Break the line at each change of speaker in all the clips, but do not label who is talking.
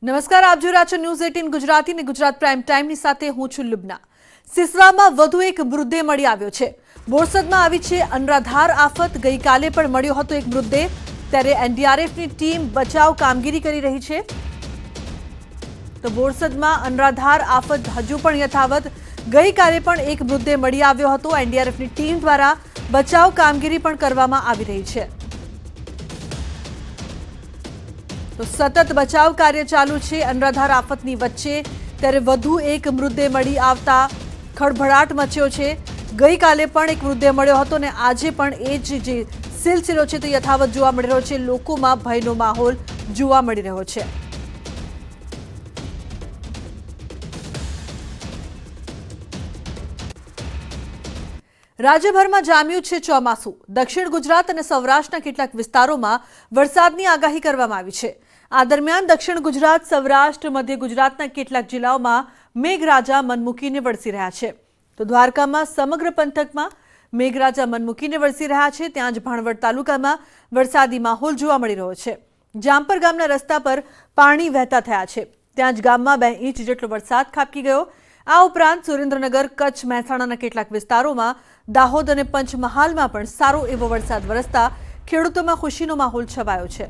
નમસ્કાર, આપ જોઈ રહ્યા છો ન્યૂઝ 18 ગુજરાતી ને ગુજરાત પ્રાઇમ ટાઈમની સાથે હું છું લુબના। સિસવામાં વધુ એક મૃતદેહ મળી આવ્યો છે। બોરસદમાં આવી છે અનરાધાર આફત। ગઈકાલે પણ મળ્યો હતો એક મૃતદેહ, ત્યારે એનડીઆરએફની ટીમ બચાવ કામગીરી કરી રહી છે। તો બોરસદમાં અનરાધાર આફત હજુ પણ યથાવત। ગઈકાલે પણ એક મૃતદેહ મળી આવ્યો હતો। એનડીઆરએફની ટીમ દ્વારા બચાવ કામગીરી પણ કરવામાં આવી રહી છે। તો સતત બચાવ કાર્ય ચાલુ છે અનરાધાર આફતની વચ્ચે, ત્યારે વધુ એક મૃતદેહ મળી આવતા ખળભળાટ મચ્યો છે। ગઈકાલે પણ એક મૃતદેહ મળ્યો હતો અને આજે પણ એ જ જે સિલસિલો છે તે યથાવત જોવા મળી રહ્યો છે। લોકોમાં ભયનો માહોલ જોવા મળી રહ્યો છે। રાજ્યભરમાં જામ્યું છે ચોમાસું। દક્ષિણ ગુજરાત અને સૌરાષ્ટ્રના કેટલાક વિસ્તારોમાં વરસાદની આગાહી કરવામાં આવી છે। આ દરમિયાન દક્ષિણ ગુજરાત, સૌરાષ્ટ્ર, મધ્ય ગુજરાતના કેટલાક જિલ્લાઓમાં મેઘરાજા મન મૂકીને વરસી રહ્યા છે। તો દ્વારકામાં સમગ્ર પંથકમાં મેઘરાજા મન મૂકીને વરસી રહ્યા છે। ત્યાં જ ભાણવડ તાલુકામાં વરસાદી માહોલ જોવા મળી રહ્યો છે। જામપર ગામના રસ્તા પર પાણી વહેતા થયા છે। ત્યાં જ ગામમાં 2 ઇંચ જેટલો વરસાદ ખાબકી ગયો। આ ઉપરાંત સુરેન્દ્રનગર, કચ્છ, મહેસાણાના કેટલાક વિસ્તારોમાં, દાહોદ અને પંચમહાલમાં પણ સારો એવો વરસાદ વરસતા ખેડૂતોમાં ખુશીનો માહોલ છવાયો છે।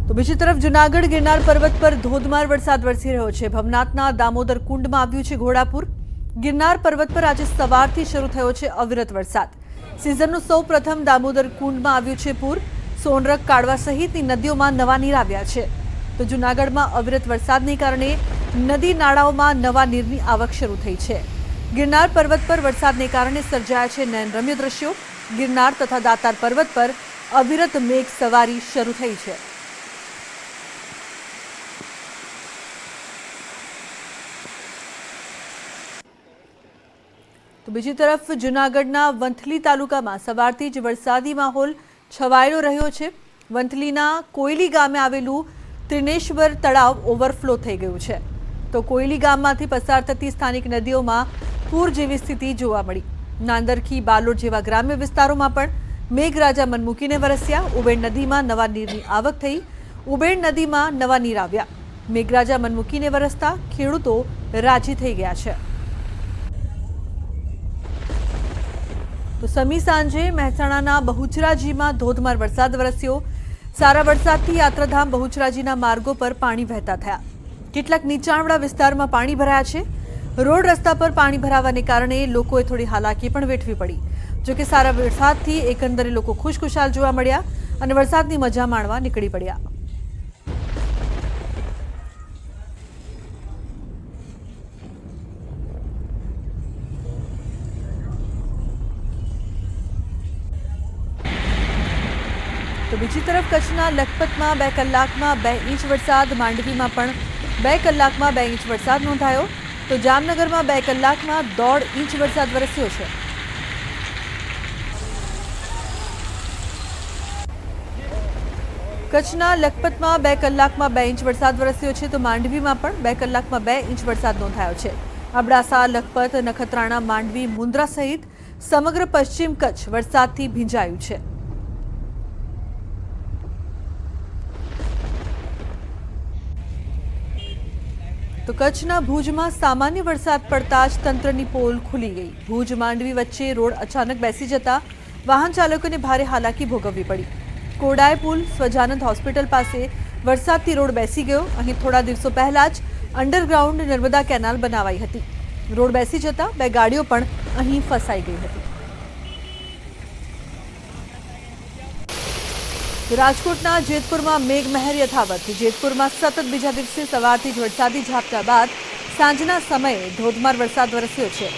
તો બીજી તરફ જૂનાગઢ ગિરનાર પર્વત પર ધોધમાર વરસાદ વરસી રહ્યો છે। ભવનાથના દામોદર કુંડમાં આવ્યું છે ઘોડાપુર। ગિરનાર પર્વત પર આજે સવારથી શરૂ થયો છે અવિરત વરસાદ। સિઝનનું સૌ પ્રથમ દામોદર કુંડમાં આવ્યું છે પૂર। સોનરખ, કાળવા સહિતની નદીઓમાં નવા નીર આવ્યા છે। તો જૂનાગઢમાં અવિરત વરસાદને કારણે નદી નાળાઓમાં નવા નીરની આવક શરૂ થઈ છે। ગિરનાર પર્વત પર વરસાદને કારણે સર્જાયા છે નયનરમ્ય દ્રશ્યો। ગિરનાર તથા દાતાર પર્વત પર અવિરત મેઘ સવારી શરૂ થઈ છે। તો બીજી તરફ જૂનાગઢના વંથલી તાલુકામાં સવારથી જ વરસાદી માહોલ છવાયેલો રહ્યો છે। વંથલીના કોયલી ગામે આવેલું ત્રિનેશ્વર તળાવ ઓવરફ્લો થઈ ગયું છે। તો કોયલી ગામમાંથી પસાર થતી સ્થાનિક નદીઓમાં પૂર જેવી સ્થિતિ જોવા મળી। નાંદરખી, બાલોડ જેવા ગ્રામ્ય વિસ્તારોમાં પણ મેઘરાજા મન મૂકીને વરસ્યા। ઉબેણ નદીમાં નવા નીરની આવક થઈ। ઉબેણ નદીમાં નવા નીર આવ્યા। મેઘરાજા મન મૂકીને વરસતા ખેડૂતો રાજી થઈ ગયા છે। તો સમી સાંજે મહેસાણાના બહુચરાજીમાં ધોધમાર વરસાદ વરસ્યો। સારા વરસાદથી યાત્રાધામ બહુચરાજીના માર્ગો પર પાણી વહેતા થયા। કેટલાક નીચાણવાળા વિસ્તારમાં પાણી ભરાયા છે। રોડ રસ્તા પર પાણી ભરાવાને કારણે લોકોએ થોડી હાલાકી પણ વેઠવી પડી। જોકે સારા વરસાદથી એકંદરે લોકો ખુશખુશાલ જોવા મળ્યા અને વરસાદની મજા માણવા નીકળી પડ્યા। તો બીજી તરફ કચ્છના લખપતમાં 2 કલાકમાં 2 ઇંચ વરસાદ। માંડવીમાં પણ 2 કલાકમાં 2 ઇંચ વરસાદ નોંધાયો। તો જામનગરમાં 2 કલાકમાં 1.5 ઇંચ વરસાદ વરસ્યો છે। કચ્છના લખપતમાં 2 કલાકમાં 2 ઇંચ વરસાદ વરસ્યો છે। તો માંડવીમાં પણ 2 કલાકમાં 2 ઇંચ વરસાદ નોંધાયો છે। અબડાસા, લખપત, નખત્રાણા, માંડવી, મુન્દ્રા સહિત સમગ્ર પશ્ચિમ કચ્છ વરસાદથી ભીંજાયું છે। તો કચ્છના ભુજમાં સામાન્ય વરસાદ પડતા જ તંત્રની પોલ ખુલી ગઈ। ભુજ માંડવી વચ્ચે રોડ અચાનક બેસી જતા વાહન ચાલકોને ભારે હાલાકી ભોગવવી પડી। કોડાય પુલ સ્વજાનંદ હોસ્પિટલ પાસે વરસાદથી રોડ બેસી ગયો। અહીં થોડા દિવસો પહેલા જ અંડરગ્રાઉન્ડ નર્મદા કેનાલ બનાવાઈ હતી। રોડ બેસી જતા 2 ગાડીઓ પણ અહીં ફસાઈ ગઈ હતી। રાજકોટના જેતપુરમાં મેઘમહેર યથાવત। જેતપુરમાં સતત બીજા દિવસે સવારથી જ વરસાદી ઝાપટા બાદ સાંજના સમયે ધોધમાર વરસાદ વરસ્યો છે।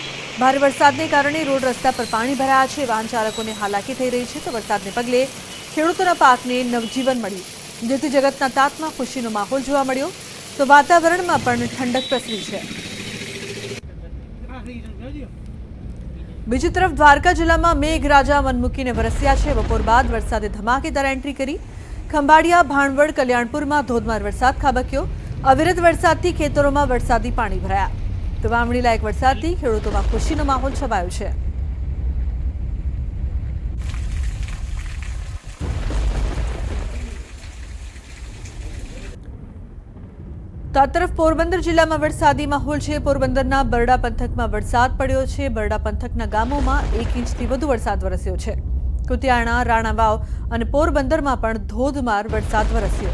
ભારે વરસાદને કારણે રોડ રસ્તા પર પાણી ભરાયા છે। વાહન ચાલકોને હાલાકી થઈ રહી છે। તો વરસાદને પગલે ખેડૂતોના પાકને નવજીવન મળ્યું, જેથી જગતના તાતમાં ખુશીનો માહોલ જોવા મળ્યો। તો વાતાવરણમાં પણ ઠંડક પ્રસરી છે। બીજી તરફ દ્વારકા જિલ્લામાં મેઘરાજા મન મૂકીને વરસ્યા છે। બપોર બાદ વરસાદે ધમાકેદાર એન્ટ્રી કરી। ખંભાળિયા, ભાણવડ, કલ્યાણપુરમાં ધોધમાર વરસાદ ખાબક્યો। અવિરત વરસાદથી ખેતરોમાં વરસાદી પાણી ભરાયા। તો વાવણી લાયક વરસાદથી ખેડૂતોમાં ખુશીનો માહોલ છવાયો છે। તો આ તરફ પોરબંદર જિલ્લામાં વરસાદી માહોલ છે। પોરબંદરના બરડા પંથકમાં વરસાદ પડ્યો છે। બરડા પંથકના ગામોમાં 1 ઇંચથી વધુ વરસાદ વરસ્યો છે। કુતિયાણા, રાણાવાવ અને પોરબંદરમાં પણ ધોધમાર વરસાદ વરસ્યો।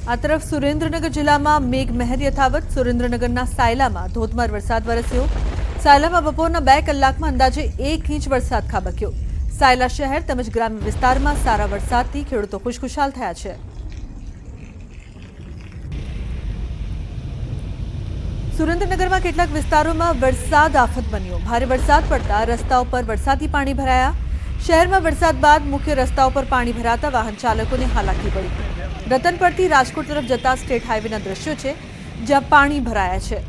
આ તરફ સુરેન્દ્રનગર જિલ્લામાં મેઘમહેર યથાવત। સુરેન્દ્રનગરના સાયલામાં ધોધમાર વરસાદ વરસ્યો। સાયલામાં બપોરના 2 કલાકમાં અંદાજે 1 ઇંચ વરસાદ ખાબક્યો। સાયલા શહેર તેમજ ગ્રામ્ય વિસ્તારમાં સારા વરસાદથી ખેડૂતો ખુશખુશાલ થયા છે। સુરેન્દ્રનગરમાં કેટલાક વિસ્તારોમાં વરસાદ આફત બન્યો। ભારે વરસાદ પડતા રસ્તાઓ પર વરસાદી પાણી ભરાયા। શહેરમાં વરસાદ બાદ મુખ્ય રસ્તાઓ પર પાણી ભરાતા વાહન ચાલકોને હાલાકી પડી। રતનપરથી રાજકોટ તરફ જતા સ્ટેટ હાઈવેના દ્રશ્યો છે, જ્યાં પાણી ભરાયા છે।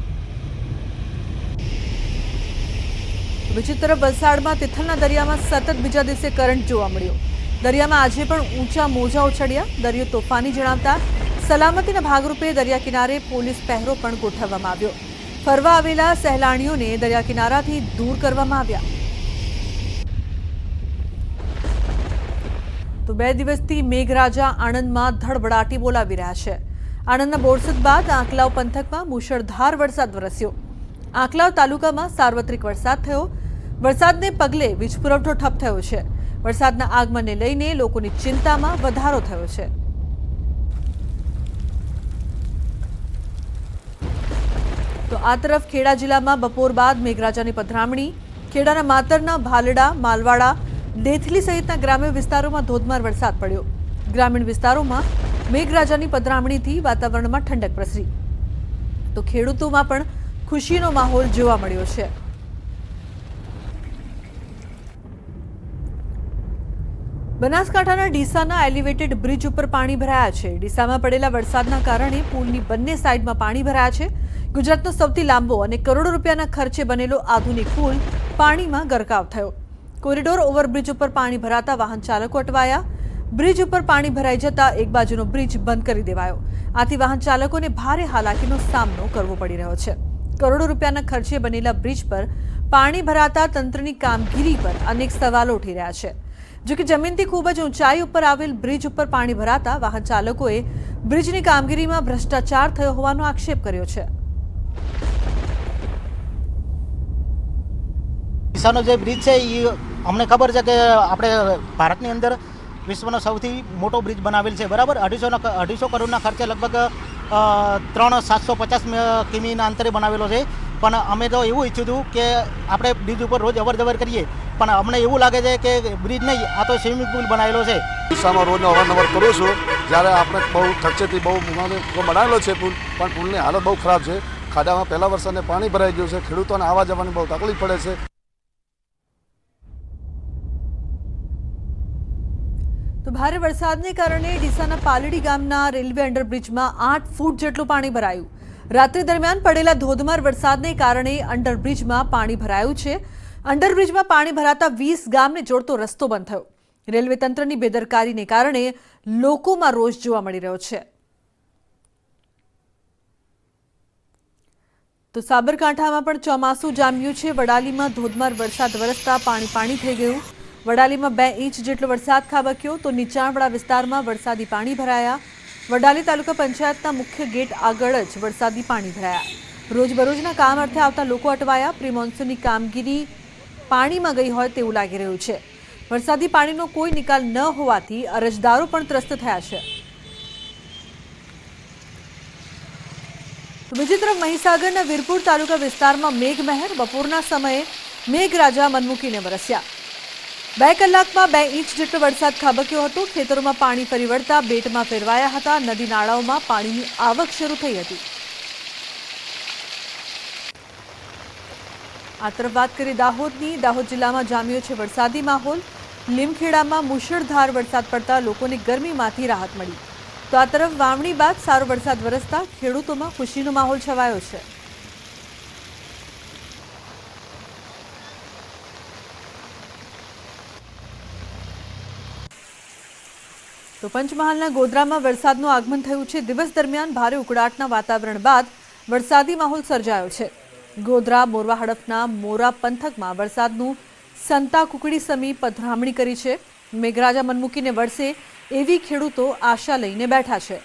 બીજી તરફ વલસાડમાં તિથલના દરિયામાં સતત બીજા દિવસે કરંટ જોવા મળ્યો। દરિયામાં આજે પણ ઊંચા મોજા ઉછળ્યા। દરિયો તોફાની જણાવતા સલામતીના ભાગરૂપે દરિયા કિનારે પોલીસ પહેરો પણ ગોઠવવામાં આવ્યો। ફરવા આવેલા સહેલાણીઓને દરિયા કિનારાથી દૂર કરવામાં આવ્યા। તો 2 દિવસથી મેઘરાજા આણંદમાં ધડબડાટી બોલાવી રહ્યા છે। આણંદના બોરસદ બાદ આંકલાવ પંથકમાં મુશળધાર વરસાદ વરસ્યો। આંકલાવ તાલુકામાં સાર્વત્રિક વરસાદ થયો। વરસાદને પગલે વીજ પુરવઠો ઠપ થયો છે। વરસાદના આગમનને લઈને લોકોની ચિંતામાં વધારો થયો છે। તો આ તરફ ખેડા જિલ્લામાં બપોર બાદ મેઘરાજાની પધરામણી। ખેડાના માતરના, ભાલડા, માલવાડા, દેથલી સહિતના ગ્રામ્ય વિસ્તારોમાં ધોધમાર વરસાદ પડ્યો। ગ્રામીણ વિસ્તારોમાં મેઘરાજાની પધરામણીથી વાતાવરણમાં ઠંડક પ્રસરી। તો ખેડૂતોમાં પણ ખુશીનો માહોલ જોવા મળ્યો છે। બનાસકાંઠાના ડીસાના એલિવેટેડ બ્રિજ ઉપર પાણી ભરાયા છે। ડીસામાં પડેલા વરસાદના કારણે પુલની બંને સાઈડમાં પાણી ભરાયા છે। ગુજરાતનો સૌથી લાંબો અને કરોડો રૂપિયાના ખર્ચે બનેલો આધુનિક પુલ પાણીમાં ગરકાવ થયો। કોરિડોર ઓવરબ્રિજ ઉપર પાણી ભરાતા વાહન ચાલકો અટવાયા। બ્રિજ ઉપર પાણી ભરાઈ જતા એક બાજુનો બ્રિજ બંધ કરી દેવાયો। આથી વાહન ચાલકોને ભારે હાલાકીનો સામનો કરવો પડી રહ્યો છે। કરોડો રૂપિયાના ખર્ચે બનેલા બ્રિજ પર પાણી ભરાતા તંત્રની કામગીરી પર અનેક સવાલો ઉઠી રહ્યા છે। જો કે જમીનથી ખૂબ જ ઊંચાઈ ઉપર આવેલ બ્રિજ ઉપર પાણી ભરાતા વાહન ચાલકોએ બ્રિજની કામગીરીમાં ભ્રષ્ટાચાર થયો હોવાનો આક્ષેપ કર્યો છે।
ડીસાનો જે બ્રિજ છે એ અમને ખબર છે કે આપણે ભારતની અંદર વિશ્વનો સૌથી મોટો બ્રિજ બનાવેલ છે, બરાબર। 250 કરોડના ખર્ચે લગભગ 750 કિમીના અંતરે બનાવેલો છે। પણ અમે તો એવું ઈચ્છ્યું હતું કે આપણે બ્રિજ ઉપર રોજ અવર જવર કરીએ, પણ અમને એવું લાગે છે કે બ્રિજ નહીં, આ તો સ્વિમિંગ પુલ બનાવેલો છે।
ડીસામાં રોજ અવારનવાર કરું છું, જ્યારે આપણે બહુ ખર્ચેથી બહુ બનાવેલો છે પુલ, પણ પુલની હાલત બહુ ખરાબ છે। ખાડામાં પહેલા વરસાદને પાણી ભરાઈ ગયું છે। ખેડૂતોને આવવા જવાની બહુ તકલીફ પડે છે।
તો ભારે વરસાદને કારણે ડીસાના પાલડી ગામના રેલવે અંડરબ્રિજમાં 8 ફૂટ જેટલું પાણી ભરાયું। રાત્રિ દરમિયાન પડેલા ધોધમાર વરસાદને કારણે અંડરબ્રિજમાં પાણી ભરાયું છે। અંડરબ્રિજમાં પાણી ભરાતા 20 ગામને જોડતો રસ્તો બંધ થયો। રેલવે તંત્રની બેદરકારીને કારણે લોકોમાં રોષ જોવા મળી રહ્યો છે। તો સાબરકાંઠામાં પણ ચોમાસું જામ્યું છે। વડાલીમાં ધોધમાર વરસાદ વરસતા પાણી થઈ ગયું। વડાલીમાં 2 ઇંચ જેટલો વરસાદ ખાબક્યો। તો નીચાણવાળા વિસ્તારમાં વરસાદી પાણી ભરાયા। વડાલી તાલુકા પંચાયતના મુખ્ય ગેટ આગળ જ વરસાદી પાણી ભરાયા। રોજબરોજના કામ અર્થે આવતા લોકો અટવાયા। પ્રી મોન્સૂનની કામગીરી પાણીમાં ગઈ હોય તેવું લાગી રહ્યું છે। વરસાદી પાણીનો કોઈ નિકાલ ન હોવાથી અરજદારો પણ ત્રસ્ત થયા છે। બીજી તરફ મહીસાગરના વીરપુર તાલુકા વિસ્તારમાં મેઘમહેર। બપોરના સમયે મેઘરાજા મનમૂકીને વરસ્યા। 2 કલાકમાં 2 ઇંચ જેટલો વરસાદ ખાબક્યો હતો। ખેતરોમાં પાણી ફરી વળતા બેટમાં ફેરવાયા હતા। નદી નાળાઓમાં પાણીની આવક શરૂ થઈ હતી। આ તરફ વાત કરીએ દાહોદની। દાહોદ જિલ્લામાં જામ્યો છે વરસાદી માહોલ। લીમખેડામાં મુશળધાર વરસાદ પડતા લોકોને ગરમીમાંથી રાહત મળી। તો આ તરફ વાવણી બાદ સારો વરસાદ વરસતા ખેડૂતોમાં ખુશીનો માહોલ છવાયો છે। તો પંચમહાલના ગોધરામાં વરસાદનું આગમન થયું છે। દિવસ દરમિયાન ભારે ઉકળાટના વાતાવરણ બાદ વરસાદી માહોલ સર્જાયો છે। ગોધરા મોરવા હડફના મોરા પંથકમાં વરસાદનું સંતા કુકડી સમી પધરામણી કરી છે। મેઘરાજા મનમૂકીને વરસે એવી ખેડૂતો આશા લઈને બેઠા છે।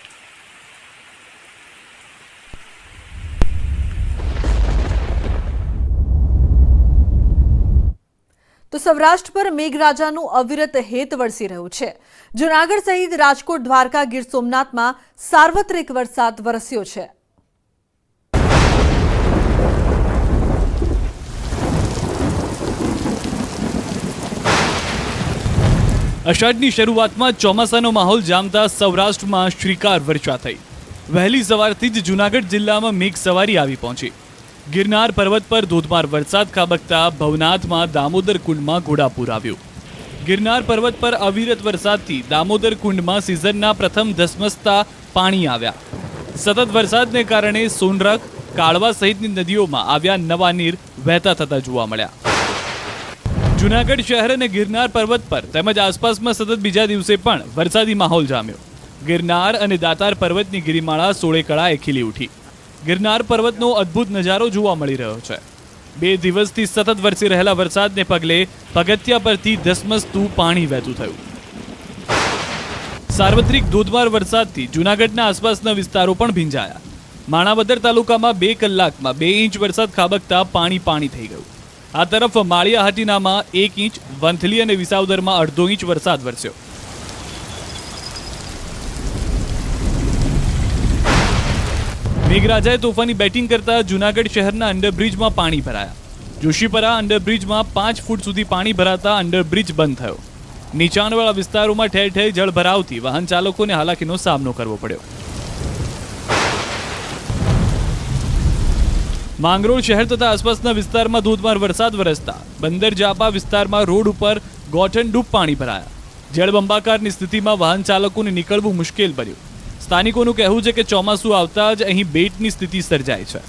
તો સૌરાષ્ટ્ર પર મેઘરાજાનું અવિરત હેત વરસી રહ્યું છે। જૂનાગઢ સહિત રાજકોટ, દ્વારકા, ગીર સોમનાથમાં સાર્વત્રિક વરસાદ વરસ્યો છે।
અષાઢની શરૂઆતમાં ચોમાસાનો માહોલ જામતા સૌરાષ્ટ્રમાં શ્રીકાર વર્ષા થઈ। વહેલી સવારથી જ જૂનાગઢ જિલ્લામાં મેઘ સવારી આવી પહોંચી। ગિરનાર પર્વત પર ધોધમાર વરસાદ ખાબકતા ભવનાથમાં દામોદર કુંડમાં ઘોડાપૂર આવ્યું। ગિરનાર પર્વત પર અવિરત વરસાદથી દામોદર કુંડમાં સિઝનના પ્રથમ ધસમસતા પાણી આવ્યા। સતત વરસાદને કારણે સોનરખ, કાળવા સહિતની નદીઓમાં આવ્યા નવા નીર વહેતા થતા જોવા મળ્યા। જૂનાગઢ શહેર અને ગિરનાર પર્વત પર તેમજ આસપાસમાં સતત બીજા દિવસે પણ વરસાદી માહોલ જામ્યો। ગિરનાર અને દાતાર પર્વતની ગિરિમાળા સોળે કળાએ ખીલી ઉઠી। ગિરનાર પર્વતનો અદ્ભુત નજારો જોવા મળી રહ્યો છે। 2 દિવસથી સતત વરસી રહેલા વરસાદને પગલે પગથિયા પરથી ધસમસતું પાણી વહેતું થયું। સાર્વત્રિક ધોધમાર વરસાદથી જૂનાગઢના આસપાસના વિસ્તારો પણ ભીંજાયા। માણાવદર તાલુકામાં 2 કલાકમાં 2 ઇંચ વરસાદ ખાબકતા પાણી થઈ ગયું। આ તરફ માળિયા હાટીનામાં 1 ઇંચ, વંથલી અને વિસાવદરમાં 1.5 ઇંચ વરસાદ વરસ્યો। મેઘરાજાએ તોફાની બેટિંગ કરતા જૂનાગઢ શહેરના અંડરબ્રિજમાં પાણી ભરાયા। જોશીપરા અંડરબ્રિજમાં 5 ફૂટ સુધી પાણી ભરાતા અંડરબ્રિજ બંધ થયો। નીચાણવાળા વિસ્તારોમાં ઠેર ઠેર જળભરાવથી વાહન ચાલકોને હાલાકીનો સામનો કરવો પડ્યો। માંગરોળ શહેર તથા આસપાસના વિસ્તારમાં ધોધમાર વરસાદ વરસતા બંદર જાપા વિસ્તારમાં રોડ ઉપર ગોઠણ ડૂબ પાણી ભરાયા। જળબંબાકારની સ્થિતિમાં વાહન ચાલકોને નીકળવું મુશ્કેલ બન્યું। સ્થાનિકોનું કહેવું છે કે ચોમાસું આવતા જ અહીં બેટની સ્થિતિ સર્જાય છે।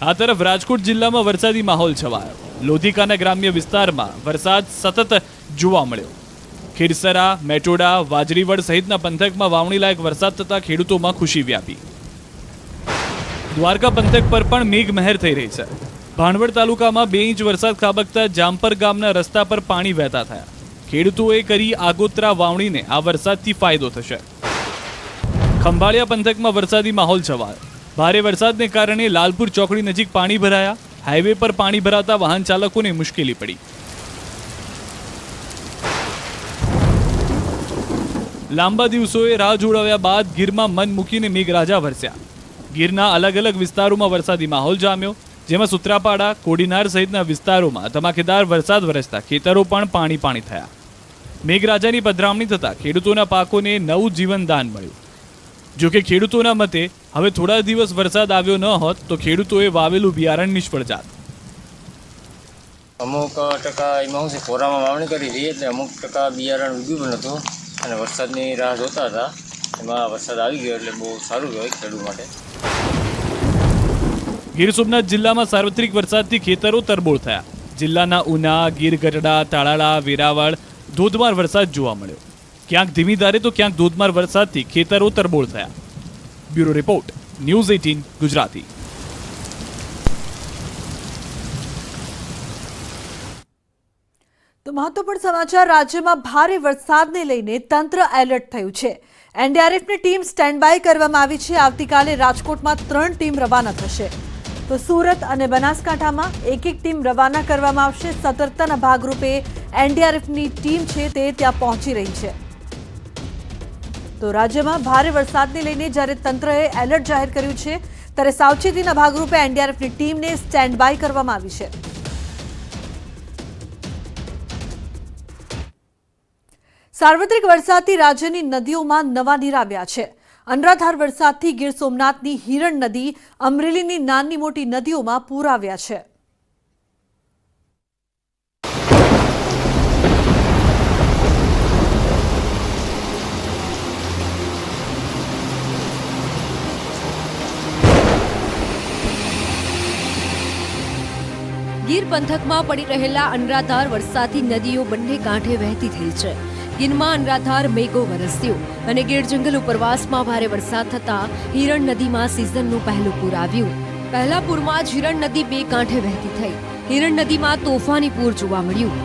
આ તરફ રાજકોટ જિલ્લામાં વરસાદી માહોલ છવાયો। લોધિકાના ગ્રામ્ય વિસ્તારમાં વરસાદ સતત જોવા મળ્યો। ખીરસરા, મેટોડા, વાજરીવડ સહિતના પંથકમાં વાવણીલાયક વરસાદ થતા ખેડૂતોમાં ખુશી વ્યાપી। દ્વારકા પંથક પર પણ મેઘમહેર થઈ રહી છે। ભાણવડ તાલુકામાં 2 ઇંચ વરસાદ ખાબકતા જામપર ગામના રસ્તા પર પાણી વહેતા થયા। ખેડૂતોએ કરી આગોતરા વાવણીને આ વરસાદથી ફાયદો થશે। ખંભાળિયા પંથકમાં વરસાદી માહોલ છવાયો। ભારે વરસાદને કારણે લાલપુર ચોકડી નજીક પાણી ભરાયા। હાઈવે પર પાણી ભરાતા વાહન ચાલકોને મુશ્કેલી પડી। લાંબા દિવસોએ રાહ જોડાવ્યા બાદ ગીરમાં મન મૂકીને મેઘરાજા વરસ્યા। ગીરના અલગ અલગ વિસ્તારોમાં વરસાદી માહોલ જામ્યો, જેમાં સુત્રાપાડા, કોડીનાર સહિતના વિસ્તારોમાં ધમાકેદાર વરસાદ વરસતા ખેતરો પણ પાણી થયા। મેઘરાજાની પધરામણી થતાં ખેડૂતોના પાકોને નવું જીવનદાન મળ્યું। જોકે ખેડૂતોના મતે હવે થોડા દિવસ વરસાદ આવ્યો ન હોત તો ખેડૂતોએ વાવેલું બિયારણ નિષ્ફળ જાત।
અમુક ટકા એમાં શું છે, ખોરામાં વાવણી કરી હતી એટલે અમુક ટકા બિયારણ ઉગ્યું પણ નહોતું અને વરસાદની રાહ જોતા હતા। એમાં વરસાદ આવી ગયો એટલે બહુ સારું કહેવાય ખેડૂત માટે।
ગીર સોમનાથ જિલ્લામાં સાર્વત્રિક વરસાદથી ખેતરો તરબોળ થયા। જિલ્લાના ઉના, ગીર ગઢડા, તાળાળા, વેરાવળ ધોધમાર વરસાદ જોવા મળ્યો। ક્યાંક ધીમી ધારે તો ક્યાંક ધોધમાર વરસાદથી ખેતરો તરબોળ થયા। Bureau report, news 18 Gujarati.
તો મહત્વપૂર્ણ સમાચાર, રાજ્યમાં ભારે વરસાદને લઈને તંત્ર એલર્ટ થયું છે। એનડીઆરએફની ટીમ સ્ટેન્ડ બાય કરવામાં આવી છે। આવતીકાલે રાજકોટમાં 3 ટીમ રવાના થશે, તો સુરત અને બનાસકાંઠામાં 1 ટીમ રવાના કરવામાં આવશે। સતર્કતાના ભાગરૂપે એનડીઆરએફની ટીમ છે તે ત્યાં પહોંચી રહી છે। તો રાજ્યમાં ભારે વરસાદને લઈને જ્યારે તંત્રએ એલર્ટ જાહેર કર્યું છે, ત્યારે સાવચેતીના ભાગરૂપે એનડીઆરએફની ટીમને સ્ટેન્ડ બાય કરવામાં આવી છે। સાર્વત્રિક વરસાદથી રાજ્યની નદીઓમાં નવા નીર આવ્યા છે। અનરાધાર વરસાદથી ગીર સોમનાથની હિરણ નદી, અમરેલીની નાની મોટી નદીઓમાં પૂર આવ્યા છે।
ગીર પંથકમાં પડી રહેલા અનરાધાર વરસાદથી નદીઓ બંને કાંઠે વહેતી થઈ છે। ગીરમાં અનરાધાર મેઘો વરસ્યો અને ગીર જંગલ ઉપરવાસમાં ભારે વરસાદ થતા હિરણ નદીમાં સિઝનનું પહેલું પૂર આવ્યું। પહેલા પૂરમાં જ હિરણ નદી 2 કાંઠે વહેતી થઈ। હિરણ નદીમાં તોફાની પૂર જોવા મળ્યું.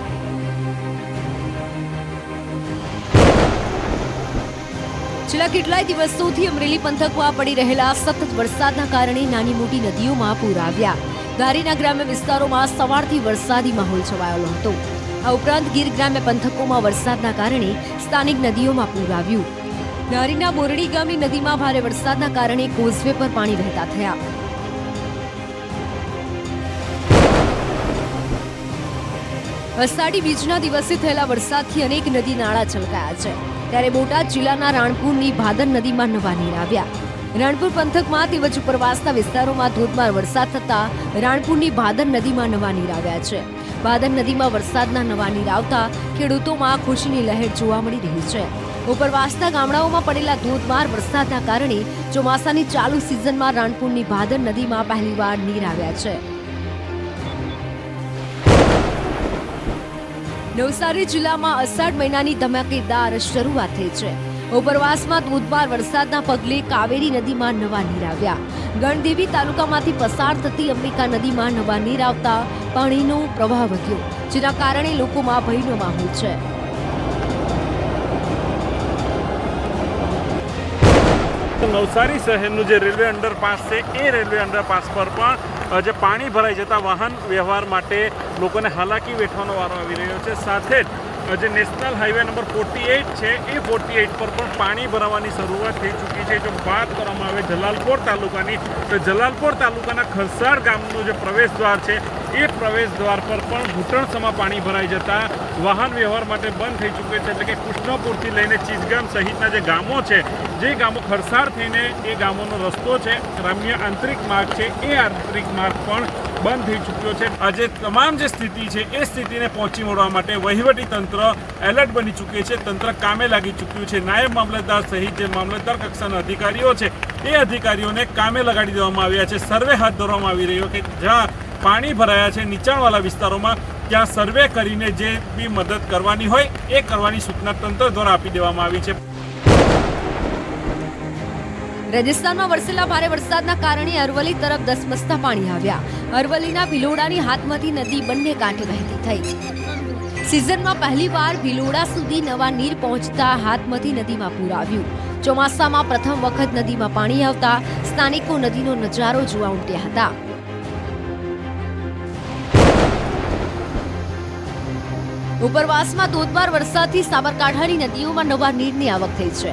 છેલ્લા કેટલાય દિવસોથી અમરેલી પંથકમાં પડી રહેલા સતત વરસાદના કારણે નાની મોટી નદીઓમાં પૂર આવ્યા. ધારીના ગ્રામ્ય વિસ્તારોમાં સવારથી વરસાદી માહોલ છવાયેલો હતો. આ ઉપરાંત ગીર ગ્રામ્ય પંથકોમાં વરસાદના કારણે સ્થાનિક નદીઓમાં પૂર આવ્યું. ધારીના બોરડી ગામની નદીમાં ભારે વરસાદના કારણે કોઝવે પર પાણી વહેતા થયા. અષાઢી બીજના દિવસે થયેલા વરસાદથી અનેક નદી નાળા છલકાયા છે. ત્યારે બોટાદ જિલ્લાના રાણપુરની ભાદર નદીમાં નવા નીર આવ્યા. રાણપુર પંથકમાં તેમજ ઉપરવાસના વિસ્તારોમાં ધોધમાર વરસાદ થતા રાણપુરની ભાદર નદીમાં નવા નીર આવ્યા છે. ભાદર નદીમાં વરસાદના નવા નીર આવતા ખેડૂતોમાં ખુશીની લહેર જોવા મળી રહી છે. ઉપરવાસના ગામડાઓમાં પડેલા ધોધમાર વરસાદના કારણે ચોમાસાની ચાલુ સિઝનમાં રાણપુરની ભાદર નદીમાં પહેલીવાર નીર આવ્યા છે. નવસારી જિલ્લામાં અષાઢ મહિનાની ધમાકેદાર શરૂઆત થઈ છે. ઉપરવાસમાં ધોધમાર વરસાદના પગલે કાવેરી નદીમાં નવા નીર આવ્યા. ગણદેવી તાલુકામાંથી પસાર થતી અંબિકા નદીમાં નવા નીર આવતા પાણીનો પ્રવાહ વધ્યો, જેના કારણે લોકોમાં ભયનો માહોલ છે.
નવસારી શહેરનું જે રેલવે અંડરપાસ છે એ રેલવે અંડરપાસ પર પણ જે પાણી ભરાઈ જતા વાહન વ્યવહાર માટે લોકોને હાલાકી વેઠવાનો વારો આવી રહ્યો છે. સાથે જ જે નેશનલ હાઈવે નંબર 48 છે એ 48 પર પણ પાણી ભરાવાની શરૂઆત થઈ ચૂકી છે. જો વાત કરવામાં આવે જલાલપોર તાલુકાની, તો જલાલપોર તાલુકાના ખરસાડ ગામનું જે પ્રવેશ દ્વાર છે એ પ્રવેશ દ્વાર પર પણ ઘૂંટણસમાં પાણી ભરાઈ જતા વાહન વ્યવહાર માટે બંધ થઈ ચૂક્યો છે. એટલે કે કૃષ્ણપુરથી લઈને ચીજગામ સહિતના જે ગામો છે, જે ગામો ખરસાડ થઈને એ ગામોનો રસ્તો છે, ગ્રામ્ય આંતરિક માર્ગ છે, એ આંતરિક માર્ગ પણ બંધ થઈ ચૂક્યો છે. આજે તમામ જે સ્થિતિ છે એ સ્થિતિને પહોંચી વળવા માટે વહીવટી તંત્ર એલર્ટ બની ચૂક્યું છે. તંત્ર કામે લાગી ચૂક્યું છે. નાયબ મામલતદાર સહિત જે મામલતદાર કક્ષાના અધિકારીઓ છે એ અધિકારીઓને કામે લગાડી દેવામાં આવ્યા છે. સર્વે હાથ ધરવામાં આવી રહ્યો કે જ્યાં પાણી ભરાયા છે નીચાણવાળા વિસ્તારોમાં, ત્યાં સર્વે કરીને જે બી મદદ કરવાની હોય એ કરવાની સૂચના તંત્ર દ્વારા આપી દેવામાં આવી છે.
રાજસ્થાનમાં વરસેલા ભારે વરસાદના કારણે અરવલ્લી તરફ ધસમસતા પાણી આવ્યા. અરવલ્લીના ભિલોડાની હાથમતી નદી બંને કાંઠે વહેતી થઈ. સિઝનમાં પહેલીવાર ભિલોડા સુધી નવા નીર પહોંચતા હાથમતી નદીમાં પૂર આવ્યું. ચોમાસામાં પ્રથમ વખત નદીમાં પાણી આવતા સ્થાનિકો નદીનો નજારો જોવા ઉમટ્યા હતા. ઉપરવાસમાં ધોધમાર વરસાદથી સાબરકાંઠાની નદીઓમાં નવા નીરની આવક થઈ છે.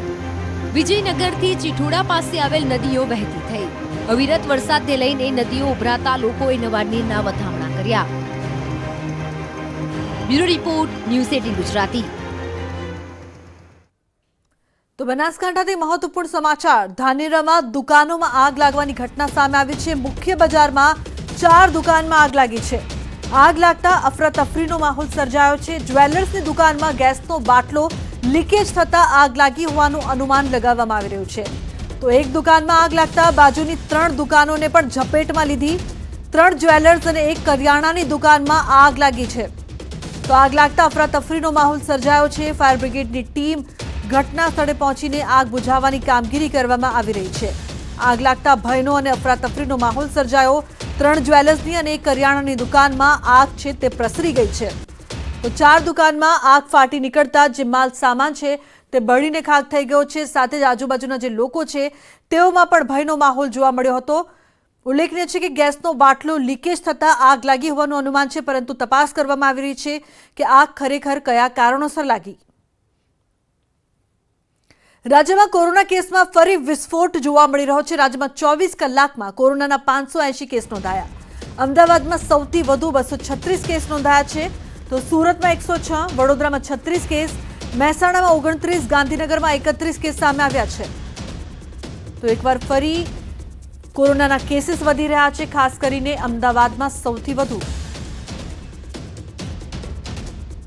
વિજયનગરથી ચીઠોડા પાસે આવેલ નદીઓ વહેતી થઈ. અવિરત વરસાદને લઈને નદીઓ ઉભરાતા લોકોએ નવા નીરના વધામણા કર્યા. Bureau report, news 18 Gujarati.
તો બનાસકાંઠાથી મહત્વપૂર્ણ સમાચાર. ધાનેરામાં દુકાનોમાં આગ લાગવાની ઘટના સામે આવી છે. મુખ્ય બજારમાં 4 દુકાનમાં આગ લાગી છે. આગ લાગતા અફરાતફરીનો માહોલ સર્જાયો છે. જ્વેલર્સની દુકાનમાં ગેસનો બાટલો લીકેજ થતા આગ લાગી હોવાનું અનુમાન લગાવવામાં આવી રહ્યું છે. તો એક દુકાનમાં આગ લાગતા બાજુની 3 દુકાનોને પણ ઝપેટમાં લીધી. 3 જ્વેલર્સ અને એક કરિયાણાની દુકાનમાં આગ લાગી છે. તો આગ લાગતા અફરાતફરીનો માહોલ સર્જાયો છે. ફાયર બ્રિગેડની ટીમ ઘટના સ્થળે પહોંચીને આગ બુઝાવવાની કામગીરી કરવામાં આવી રહી છે. આગ લાગતા ભયનો અને અફરાતફરીનો માહોલ સર્જાયો. 3 જ્વેલર્સની અને એક કરિયાણાની દુકાનમાં આગ છે તે પ્રસરી ગઈ છે. તો 4 દુકાનમાં આગ ફાટી નીકળતા જે માલ સામાન છે તે બળીને ખાખ થઈ ગયો છે. સાથે જ આજુબાજુના જે લોકો છે તેઓમાં પણ ભયનો માહોલ જોવા મળ્યો હતો. ઉલ્લેખનીય છે કે ગેસનો બાટલો લીકેજ થતા આગ લાગી હોવાનું અનુમાન છે, પરંતુ તપાસ કરવામાં આવી રહી છે કે આગ ખરેખર કયા કારણોસર લાગી. રાજ્યમાં કોરોના કેસમાં ફરી વિસ્ફોટ જોવા મળી રહ્યો છે. રાજ્યમાં 24 કલાકમાં કોરોનાના 580 કેસ નોંધાયા. અમદાવાદમાં સૌથી વધુ 236 કેસ નોંધાયા છે. તો સુરતમાં 106, વડોદરામાં 36 કેસ, મહેસાણામાં 29, ગાંધીનગરમાં 31 કેસ સામે આવ્યા છે. તો એકવાર ફરી કોરોનાના કેસીસ વધી રહ્યા છે. ખાસ કરીને અમદાવાદમાં સૌથી વધુ